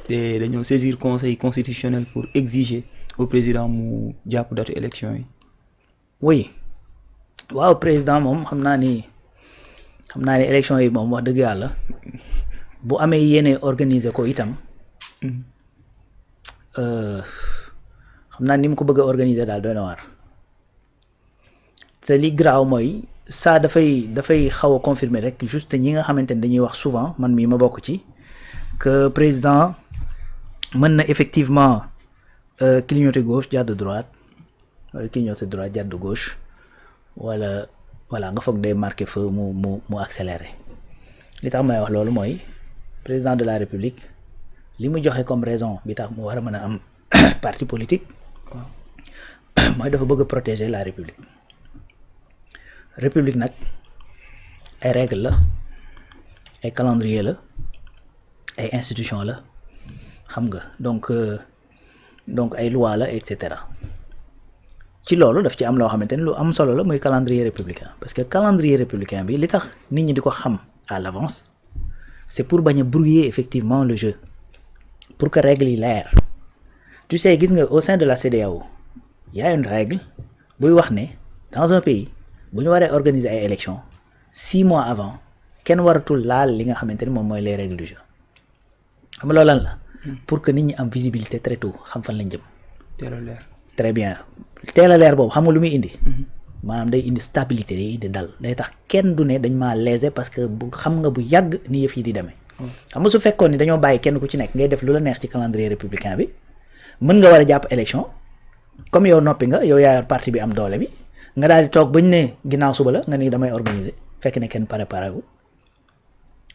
te dañoo saisir conseil constitutionnel pour exiger au président mu jàpp datu élection yi. oui waaw président moom xam naa ni élection yi moom wax dëgg yàlla bu amee yéene organiser ko itam xam naa ni mu ko bëgg a organiser daal doy na waar te li graaw mooy ça dafay xaw a confirmer rek juste ñi nga xamante ne dañuy wax souvent man mii ma bokk ci que président mën na effectivement clignoter gauche jàdd droite wala clignoter droite jàdd gauche wala voilà nga foog day marqué feu mu accéléré li tax may wax loolu mooy président de la république li mu joxe comme raison bi tax mu war a mën a am parti politique mooy dafa bëgg a protéger la république nag ay règle la ay calendrier la ay institution la xam nga donc ay loi la et cetera ci loolu daf ci am loo xamante ne lu am solo la muy calendrier républicain parce que calendrier républicain bi li tax nit ñi di ko xam à l'avance c'est pour bañ a brouiller effectivement le jeu pour que règle yi leer tu sais gis nga au sein de la CEDEAO y a une règle buy wax ne dans un pays bu ñu waree organiser ay élections 6 mois avant kenn waratul laal li nga xamante ni moom mooy les règles du jeu xam nga loolu lan la pour que nit ñi am visibilité très tôt xam fan lañ jëm. teel a leer. très bien teel a leer boobu xam nga lu muy indi. maanaam day indi stabilité day indi dal day tax kenn du ne dañ maa léser parce que bu xam nga bu yàgg ni yëf yi di demee. xam nga su fekkoon ni dañoo bàyyi kenn ku ci nekk ngay def lu la neex ci calendrier républicain bi mën nga war a jàpp élection comme yow noppi nga yow yaa parti bi am doole bi nga daal di toog bañ ne ginnaaw suba la nga ni damay organiser fekk ne kenn préparé wu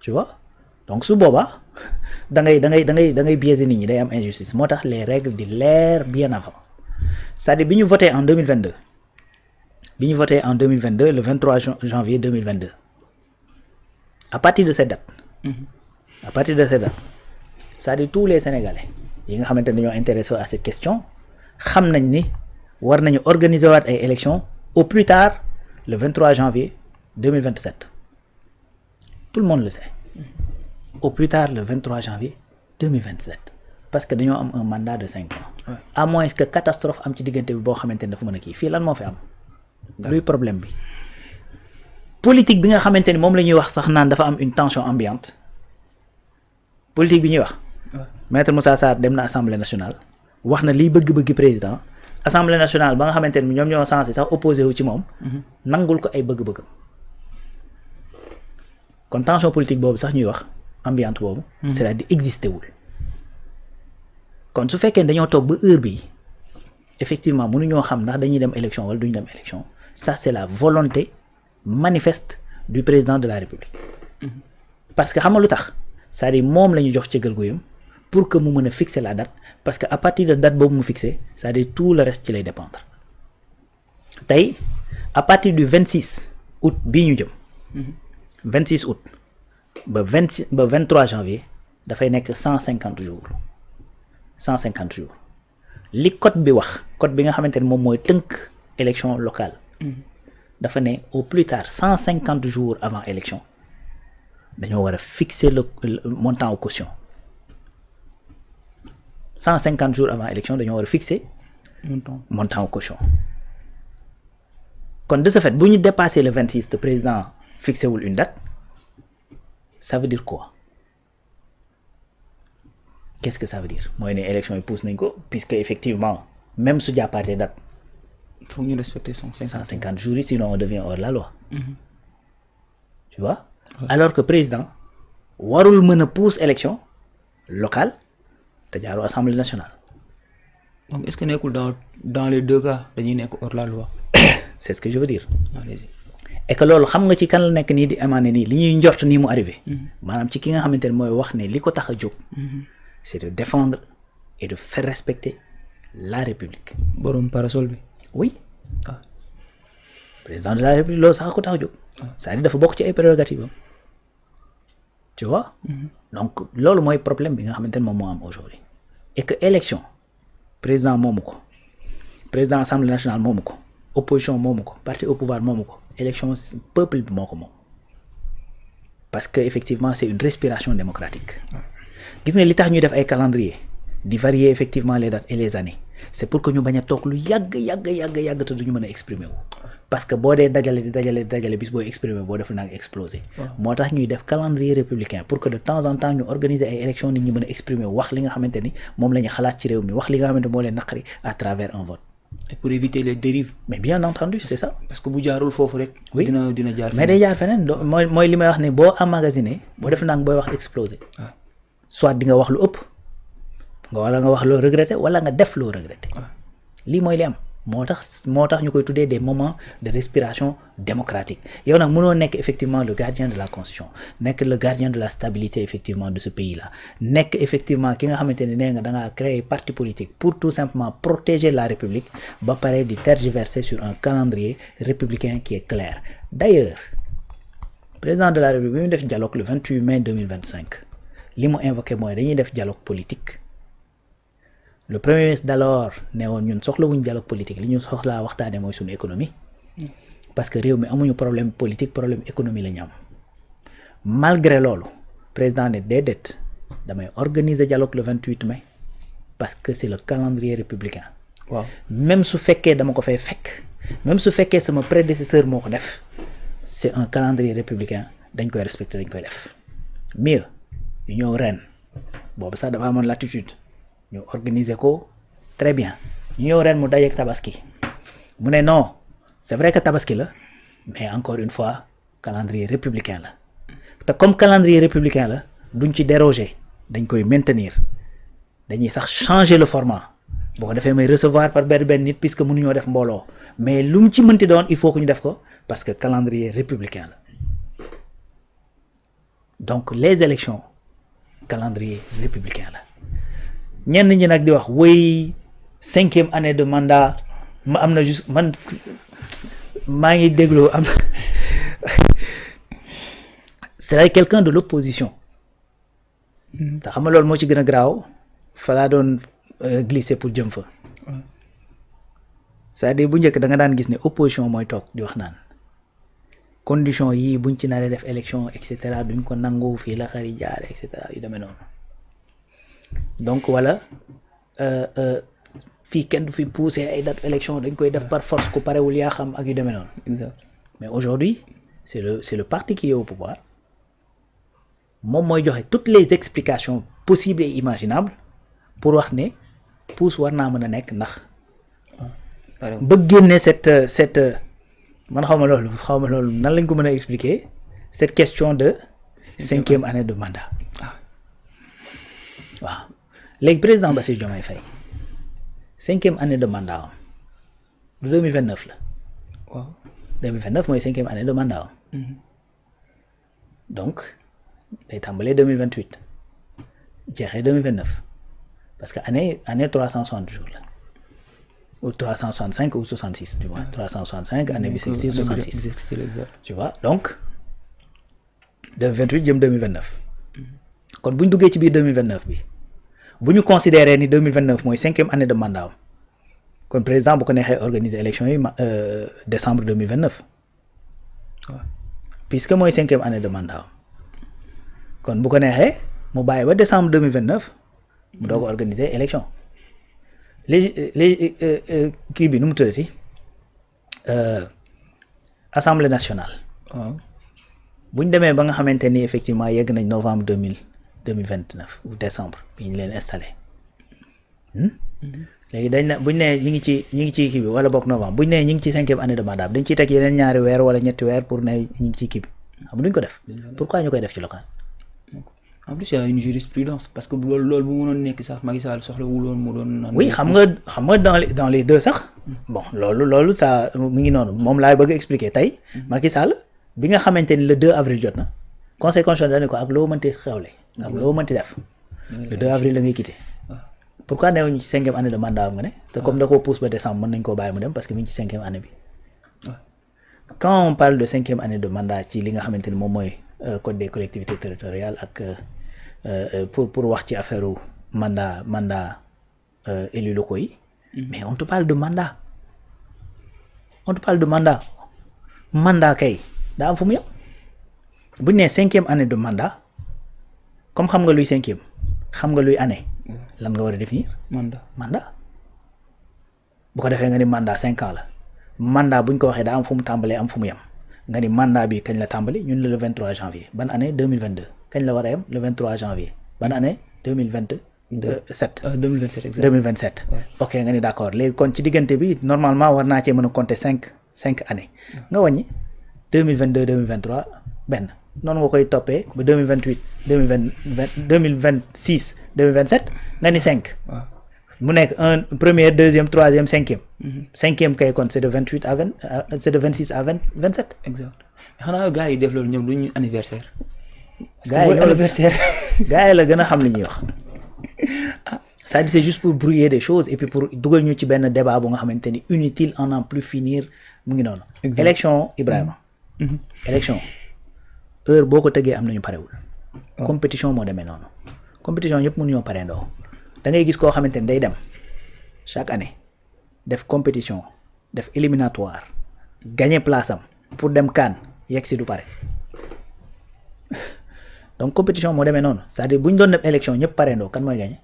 tu vois donc su boobaa da ngay biaiser nit ñi day am injustice moo tax les règles di leer bien avant c'est-à-dire bi ñu voté en 2022 le 23 janvier 2022 à partir de cette date c'est-à-dire tous les Sénégalais yi nga xamante ne dañoo intéressé à cette question xam nañ ni war nañu organiser waat ay élections au plus tard le 23 janvier 2027 tout le monde le sait au plus tard le 23 janvier 2027 parce que dañoo am un mandat de 5 ans à moins que catastrophe am ci diggante bi boo xamante ne dafa mën a kii fii lan moo fi am luy problème bi politique bi nga xamante ni moom la ñuy wax sax naan dafa am une tension ambiante politique bi ñuy wax maître Moussa Sarr dem na assemblée nationale wax na liy bëgg-bëggi président assemblée nationale ba nga xamante ni ñoom ñoo censé sax opposé wu ci moom nangul ko ay bëgg-bëggam kon tension politique boobu sax ñuy wax ambiante boobu c'est-à-dire existé wul kon su fekkee dañoo toog ba heure bi effectivement mënuñoo xam ndax dañuy dem élection wala duñu dem élection ça c'est la volonté manifeste du président de la République parce que xam nga lu tax c'est-à-dire moom la ñu jox cëggal guyam pour que mu mën a fixer la date parce que à partir de date boobu mu fixé c'est-à-dire tout le reste ci lay dépendre tey à partir du 26 août bii ñu jëm 26 août ba 23 janvier dafay nekk 150 jours li code bi wax code bi nga xamante ne moom mooy tënk élection locale dafa ne au plus tard 150 jours avant élection dañoo war a fixer le montant aux caution 150 jours avant élection dañoo war a fixer montant aux caution kon de ce fait bu ñu dépasser le 26 te président fixé wul une date ça veut dire quoi qu'est-ce que ça veut dire mooy ne élection yi pousse nañ ko puisque effectivement même su jàppaatee date faut ñu respecter 150 jours yi sinon on devient hors la loi tu vois alors que président warul mën a pousse élection locale te jaaroo assemblée nationale donc est-ce que nekkul dans les deux cas dañuy nekk hors la loi c'est ce que je veux dire allez-y et que loolu xam nga ci kan la nekk nii di émané nii li ñuy njort nii mu arrivé maanaam ci ki nga xamante ne mooy wax ne li ko tax a jóg c'est de défendre et de faire respecter la République borom parasol bi oui président de la République loolu sax ko tax a jóg c'est-à-dire dafa bokk ci ay prérogatives am tu vois donc loolu mooy problème bi nga xamante ne moom moo am aujourd'hui et que élection président moomu ko président assemblée nationale moomu ko opposition moomu ko parti au pouvoir moomu ko élection peuple bi moo ko moom parce que effectivement c'est une respiration démocratique gis nga li tax ñuy def ay calendrier di varier effectivement les dates et les années c'est pour que ñu bañ a toog lu yàgg te duñu mën a exprimer wu parce que boo dee dajale bis booy exprimer boo def naa ngi exploser moo tax ñuy def calendrier républicain pour que de temps en temps ñu organiser ay élections nit ñi mën a exprimer wu wax li nga xamante ni moom la ñu xalaat ci réew mi wax li nga xamante moo leen naqari à travers un vote. Et pour éviter les dérives. Mais bien entendu c'est ça. Parce que bu jaarul foofu rek. oui dina jaar mais day jaar feneen mooy li may wax ne boo emmagasiné boo def nang booy wax exploser. soit di nga wax lu ëpp wala nga wax loo regretter wala nga def loo regretter. lii mooy li am moo tax ñu koy tuddee des moments de respiration démocratique yow nag mënoo nekk effectivement le gardien de la constitution nekk le gardien de la stabilité effectivement de ce pays là nekk effectivement ki nga xamante ne nee nga da ngaa créer parti politique pour tout simplement protéger la république ba pare di tergiverser sur un calendrier républicain qui est clair. D'ailleurs président de la république bi mu def dialogue le 28 mai 2025 li mu invoqué mooy dañuy def dialogue politique. Le premier ministre d'alors ne woon ñun soxlawuñ dialogue politique li ñu soxlaa waxtaane mooy suñu économie parce que réew mi amuñu problème politique problème économie la ñu am malgré loolu président ne déedéet damay organiser dialogue le 28 mai parce que c'est le calendrier républicain. waaw même su fekkee dama ko fay fekk même su fekkee sama prédécesseur moo ko def c'est un calendrier républicain dañ koy respecter dañ koy def mieux yu ñëw ren boobu sax dafa amoon latitude. ñu organiser ko très bien ñu ñëw ren mu dajeeg tabaski mu ne non c'est vrai que tabaski la mais encore une fois calendrier républicain la te comme calendrier républicain la duñ ci déroger dañ koy maintenir dañuy sax changer le format boo ko defee may recevoir par benn nit puisque mënuñoo def mbooloo mais lu mu ci mënti doon il faut que ñu def ko parce que calendrier républicain la donc les élections calendrier républicain la. ñenn ñi nag di wax woy 5e année de mandat ma am na juste man maa ngi déglu am c'est quelqu'un de l'opposition te xam nga loolu moo ci gën a graaw fa laa doon glisser pour jëm fa c'est-à-dire bu njëkk da nga daan gis ne opposition mooy toog di wax naan condition yii buñ ci naree def élection et cetera duñ ko nangu fii la xari jaar et cetera yu demee noonu donc wala fii kenn du fi pousser ay date élection dañ koy def par force ku parewul yaa xam ak yu demee noonu. Exact. Mais aujourd'hui c'est le parti qui est au pouvoir moom mooy joxe toutes les explications possibles et imaginables pour wax ne pousse war naa mën a nekk ndax ba génne cette man xaw ma loolu nan lañ ko mën a expliquer cette question de 5e année de mandat. waaw léegi président Bassirou Diomaye Faye 5e année de mandat am 2029 la. waaw 2029 mooy 5e année de mandat am. donc day tàmbalee 2028 jeexee 2029 parce que année 360 jours la ou 365 ou 66 du moins 365 année bissextile 66 tu vois donc 2028 jëm 2029. kon bu ñu duggee ci biir 2029 bi bu ñu considérer ni 2029 mooy 5e année de mandat am kon président bu ko neexee organiser élection yi décembre 2029 waaw puisque mooy 5e année de mandat am kon bu ko neexee mu bàyyi ba décembre 2029 mu doog a organiser élection léegi kii bi nu mu tuddati assemblée nationale. waaw bu ñu demee ba nga xamante ni effectivement yegg nañ novembre 2029 ou décembre bi ñu leen installé léegi dañ ne bu ñu nee ñi ngi ci kii bi wala bokk novembre bu ñu nee ñi ngi ci 5e année de mandat dañ ciy teg yeneen ñaari weer wala ñetti weer pour ne ñi ngi ci kii bi xam duñ ko def pourquoi ñu koy def ci local. En plus il y a une jurisprudence parce que loolu bu mënoon nekk sax Macky Sall soxlawul woon mu doon. oui xam nga dans les deux sax bon loolu ça mu ngi noonu moom laay bëgg expliquer tey Macky Sall bi nga xamante ni le 2 avril jot na conseil constitutionnel dañ ko ak loo mënti xewle ak loo mënti def le 2 avril la ngay quitté pourquoi newuñu ci 5e année de mandat am nga ne te comme da koo pousse ba décembre mën nañ koo bàyyi mu dem parce que mi ngi ci 5e année bi quand on parle de 5e année de mandat ci li nga xamante ni moom mooy code des collectivités territoriales ak pour wax ci affaire mandat élus locaux yi mais on te parle de mandat mandat kay daa am fu mu yem bu ñu nee 5e année de mandat comme xam nga luy 5e xam nga luy année lan nga war a définir mandat bu ko defee nga ni mandat 5 ans la mandat buñ ko waxee daa am fu mu tàmbalee am fu mu yem nga ni mandat bi kañ la tàmbali ñun le 23 janvier ban année 2022 kañ la war a yem le 23 janvier ban année 2027 2027 2027 ok nga ni d'accord léegi kon ci diggante bi normalement war naa cee mën a compter 5 années nga wàññi 2022 2023 benn noonu nga koy toppee ba 2028 2026 2027 nga ni 5 mu nekk première deuxième troisième cinquième cinquième kay kon c'est de 28 à 20 c'est de 26 à 27 exact xanaa gars yi def loolu ñoom duñu anniversaire gars yi anniversaire gars yi la gën a xam li ñuy wax c'est-à-dire c'est juste pour brouiller des choses et puis pour dugal ñu ci benn débat bu nga xamante ni inutile en n'en plus finir mu ngi noonu élection Ibrahima élection heure boo ko tëggee am nañu parewul compétition moo demee noonu compétition ñëpp mënuñoo pare ndoo da ngay gis koo xamante ni day dem chaque année def compétition def éliminatoire gagner place am pour dem CAN yegg si du pare donc compétition moo demee noonu c'est-à-dire bu ñu doon dem élection ñëpp pare ndoo kan mooy gagner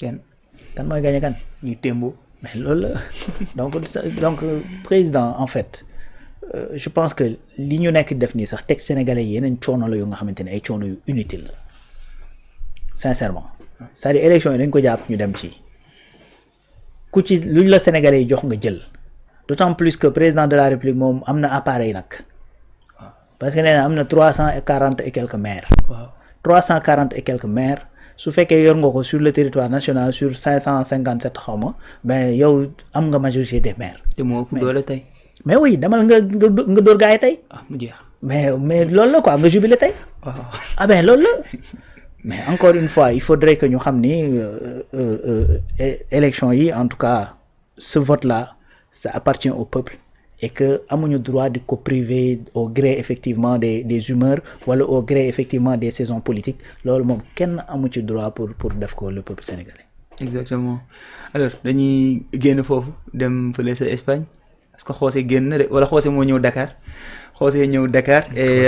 kan mooy gagner kan ñuy témbo mais loolu la donc président en fait je pense que li ñu nekk def nii sax teg sénégalais yi yeneen coono la yu nga xamante ne ay coono yu inutile la sincèrement c'est-à-dire élection yi dañ ko jàpp ñu dem ci ku ci luñ la sénégalais yi jox nga jël d'autant plus que président de la république moom am na appareil nag parce que nee na am na 340 et quelques maires 340 et quelques maires su fekkee yor nga ko sur le territoire national sur 557 xaw ma ben yow am nga majorité des maires te moo ëpp doole tey mais oui demal nga dóor gaa yi tey mu jeex mais loolu la quoi nga jubilé tey ah ben loolu la mais encore une fois il faudrait que ñu xam ni élection yi en tout cas ce vote là ça appartient au peuple et que amuñu droit di ko priver au gré effectivement des humeurs wala au gré effectivement des saisons politiques loolu moom kenn amu ci droit pour def ko le peuple sénégalais. exactement alors dañuy génn foofu dem fële sa Espagne parce que xoose génn de wala xoose moo ñëw Dakar xoose ñëw Dakar et